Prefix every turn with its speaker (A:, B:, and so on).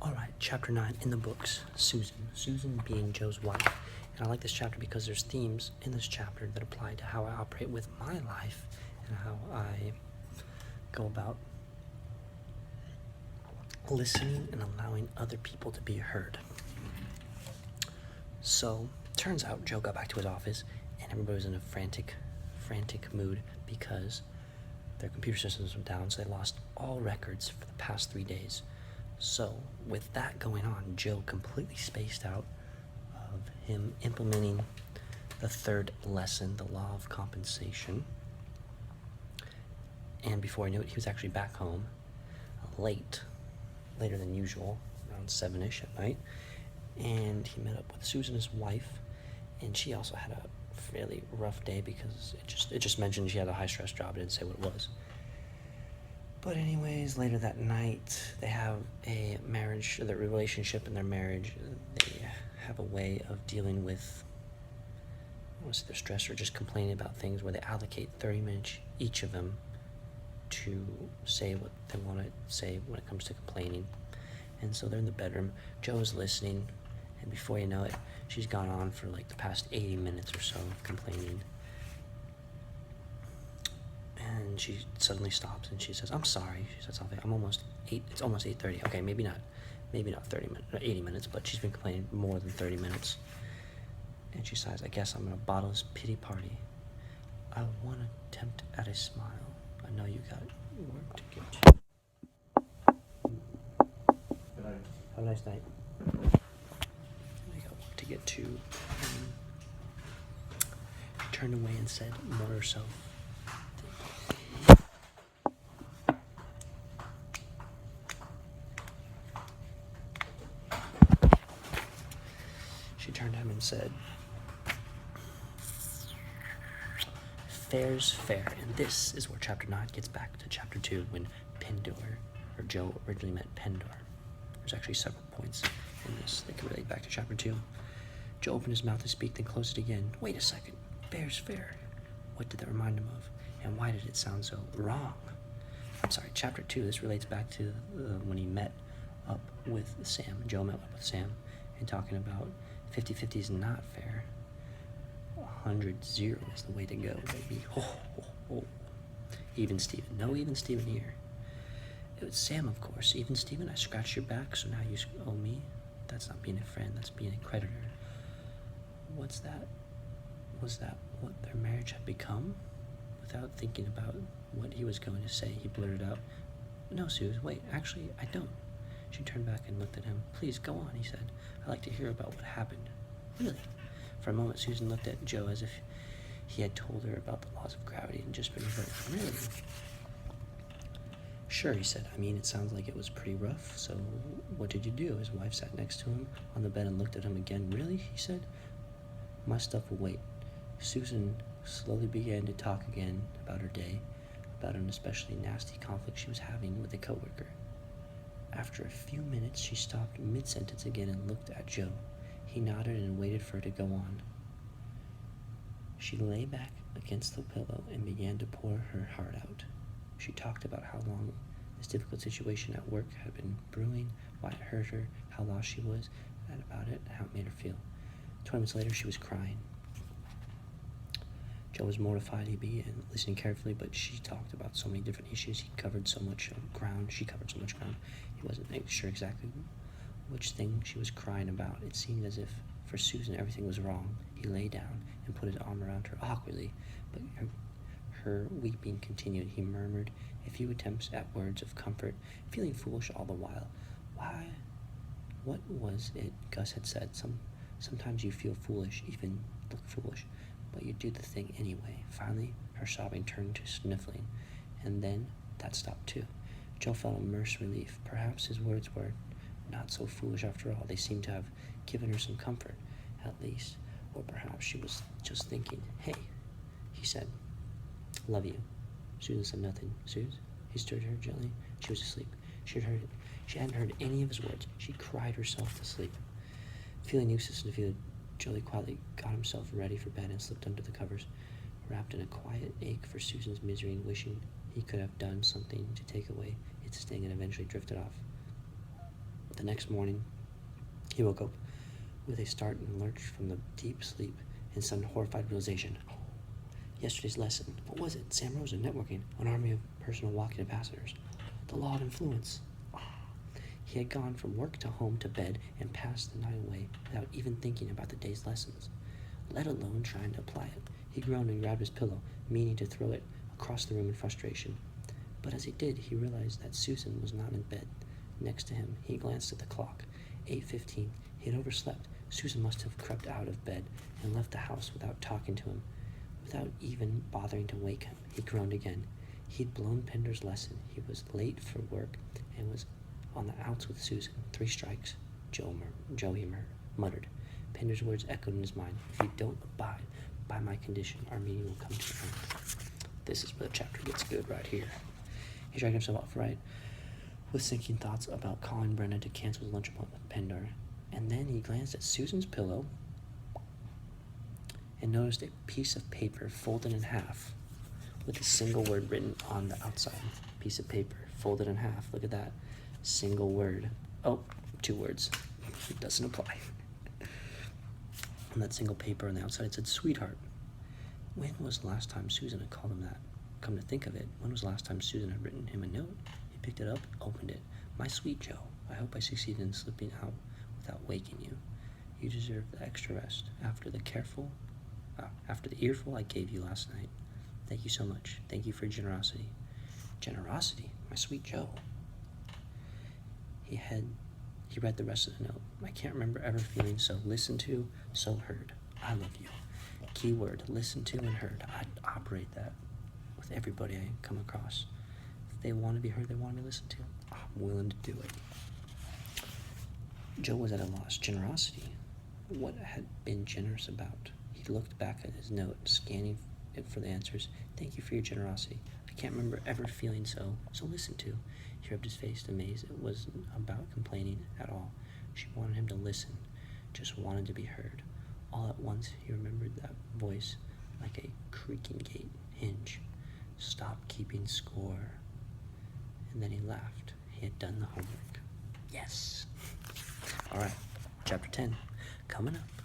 A: Alright, chapter 9 in the books, Susan. Susan being Joe's wife. And I like this chapter because there's themes in this chapter that apply to how I operate with my life and how I go about listening and allowing other people to be heard. So, turns out Joe got back to his office and everybody was in a frantic mood because their computer systems were down, so they lost all records for the past 3 days. So, with that going on, Joe completely spaced out of him implementing the third lesson, the law of compensation. And before I knew it, he was actually back home later than usual, around 7-ish at night. And he met up with Susan, his wife, and she also had a fairly rough day because it just mentioned she had a high-stress job. It didn't say what it was. But anyways, later that night, they have a marriage, the relationship in their marriage, they have a way of dealing with, I don't want to say their stress or just complaining about things, where they allocate 30 minutes, each of them, to say what they want to say when it comes to complaining. And so they're in the bedroom, Joe's listening, and before you know it, she's gone on for like the past 80 minutes or so complaining. And she suddenly stops and she says, "I'm sorry." She said something. It's almost 8:30. Okay, maybe not 30 minutes, 80 minutes, but she's been complaining more than 30 minutes. And she sighs, "I guess I'm gonna bottle this pity party. I want to attempt at a smile. I know you got work to get to."
B: Good night.
A: Have a nice night. I got work to get to. She turned away and said more to herself. She turned to him and said, "Fair's fair." And this is where chapter 9 gets back to chapter 2 when Joe originally met Pendor. There's actually several points in this that can relate back to chapter 2. Joe opened his mouth to speak, then closed it again. Wait a second. Fair's fair. What did that remind him of? And why did it sound so wrong? I'm sorry, chapter 2, this relates back to when he met up with Sam. Joe met up with Sam and talking about 50-50 is not fair. 100-0 is the way to go, baby. Oh. Even Steven. No even Steven here. It was Sam, of course. Even Steven, I scratched your back, so now you owe me. That's not being a friend, that's being a creditor. What's that? Was that what their marriage had become? Without thinking about what he was going to say, he blurted out, "No, Suze, wait, actually, I don't." She turned back and looked at him. "Please, go on," he said. "I'd like to hear about what happened." "Really?" For a moment, Susan looked at Joe as if he had told her about the laws of gravity and just been hurt. "Really?" "Sure," he said. "I mean, it sounds like it was pretty rough, so what did you do?" His wife sat next to him on the bed and looked at him again. "Really?" he said. "My stuff will wait." Susan slowly began to talk again about her day, about an especially nasty conflict she was having with a coworker. After a few minutes, she stopped mid-sentence again and looked at Joe. He nodded and waited for her to go on. She lay back against the pillow and began to pour her heart out. She talked about how long this difficult situation at work had been brewing, why it hurt her, how lost she was about it, and how it made her feel. 20 minutes later, she was crying. Joe was mortified. He began listening carefully, but she talked about so many different issues. She covered so much ground. He wasn't sure exactly which thing she was crying about. It seemed as if, for Susan, everything was wrong. He lay down and put his arm around her awkwardly, but her weeping continued. He murmured a few attempts at words of comfort, feeling foolish all the while. What was it Gus had said? Sometimes you feel foolish, even look foolish, but you do the thing anyway. Finally, her sobbing turned to sniffling, and then that stopped too. Joe felt immense relief. Perhaps his words were not so foolish after all. They seemed to have given her some comfort, at least. Or perhaps she was just thinking. "Hey," he said. "Love you." Susan said nothing. "Suze?" He stirred her gently. She was asleep. She hadn't heard any of his words. She cried herself to sleep. Feeling useless and defeated, Jolie quietly got himself ready for bed and slipped under the covers, wrapped in a quiet ache for Susan's misery and wishing he could have done something to take away its sting, and eventually drifted off. The next morning, he woke up with a start and lurched from the deep sleep in sudden horrified realization. Yesterday's lesson. What was it? Sam Rosa, networking, an army of personal walking ambassadors. The law of influence. He had gone from work to home to bed and passed the night away without even thinking about the day's lessons, let alone trying to apply it. He groaned and grabbed his pillow, meaning to throw it across the room in frustration. But as he did, he realized that Susan was not in bed. Next to him, he glanced at the clock. 8:15. He had overslept. Susan must have crept out of bed and left the house without talking to him, without even bothering to wake him. He groaned again. He'd blown Pender's lesson. He was late for work and was on the outs with Susan. 3 strikes, Joey muttered. Pender's words echoed in his mind. If you don't abide by my condition, our meeting will come to an end. This is where the chapter gets good right here. He dragged himself upright with sinking thoughts about calling Brenda to cancel his lunch appointment with Pender, and then he glanced at Susan's pillow and noticed a piece of paper folded in half with a single word written on the outside. Piece of paper folded in half. Look at that. Single word. Oh, 2 words. It doesn't apply. On that single paper on the outside it said, "Sweetheart." When was the last time Susan had called him that? Come to think of it, when was the last time Susan had written him a note? He picked it up, opened it. "My sweet Joe, I hope I succeeded in slipping out without waking you. You deserve the extra rest after the earful I gave you last night. Thank you so much. Thank you for your generosity." Generosity? My sweet Joe. He read the rest of the note. "I can't remember ever feeling so listened to, so heard. I love you." Keyword, listened to and heard. I operate that with everybody I come across. If they want to be heard, they want to be listened to, I'm willing to do it. Joe was at a loss. Generosity. What had been generous about? He looked back at his note, scanning it for the answers. "Thank you for your generosity. I can't remember ever feeling so listened to." He rubbed his face, amazed. It wasn't about complaining at all. She wanted him to listen, just wanted to be heard. All at once, he remembered that voice like a creaking gate hinge. Stop keeping score. And then he laughed. He had done the homework. Yes. All right, chapter 10, coming up.